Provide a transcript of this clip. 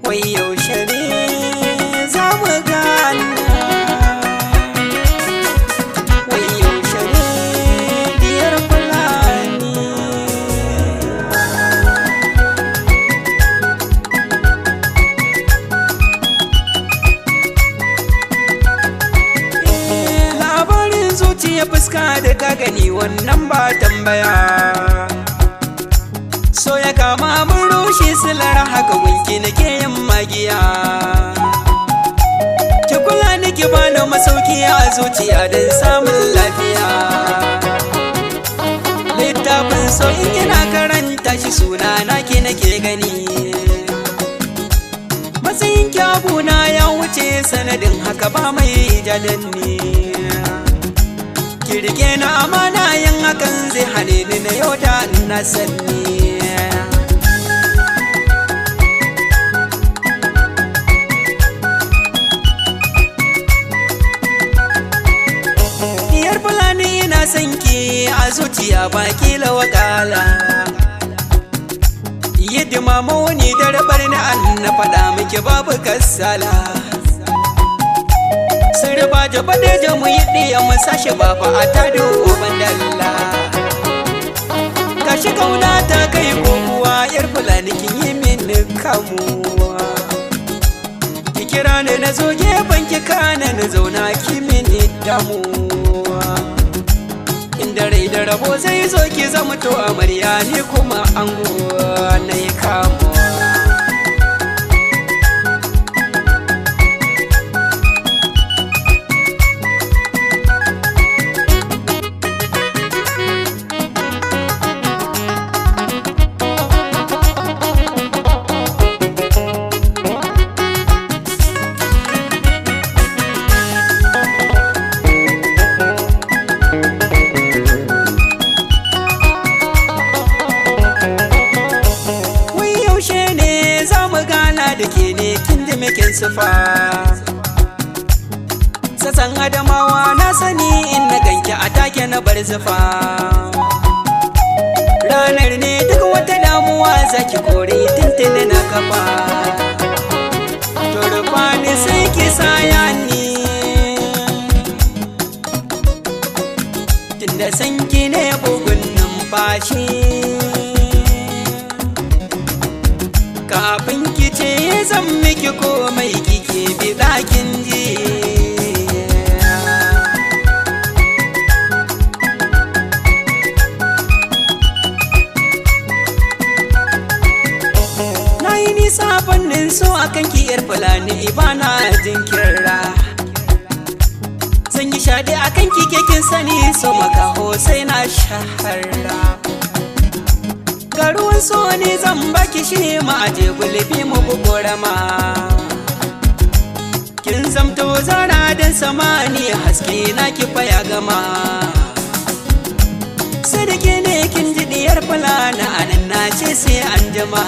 wai yaushe ne za mu gana, wai yaushe ne diyar Fulani. Labarin zuciya fuska da ka gani wannan ba tambaya, so ya kama mun rushe silar haka gunki nake yin magiya. Ki kula ni ki bani masauki a zuciya don samun lafiya. Littafin so in kina karanta shi suna na ki nake gani, matsayin kyabuna ya wuce sanadin haka ba mai jadanni. Ki rike na amana yin hakan zai hane ni na yau da na sanni. Diyar Fulani ina son ki a zuciya ba kila wakala, yadda mamoni da rabar na an na faɗa miki babu kasala. Sirba da badeja mu yi ɗiyan mu sashi ba fa a tado ban dalla. Kashi kauna ta kai kokuwa yar Fulani kin yi mini kamuwa. Ki kira ni na zo gefen ki kana na zauna ki mini damuwa. Inda rai da rabo zai zo ki zama to amarya ni kuma ango na yi kamuwa. Da ke ne kin da mekin sufa, sassan Adamawa na sani in na ganki a take na bar zufa. Ranar ne duk wata damuwa zaki kore tuntuni na kafa. To rufa ni sai ki saya ni, tunda sanki ne bugun numfashi. Kafin ki ce zan miki komai kike bi ɗakin ji. Na yi nisa fannin so akan ki yar Fulani bana jinkirra. Zan yi shaɗi akan ki kin sani so makaho sai na shahara. Garuwan so ne zan baki shi ma aje gulbi mu bukorama. Kin zamto zara dan samani haske na ki faya gama. Sadake ne kin ji diyar Fulani anan na ce sai an jama.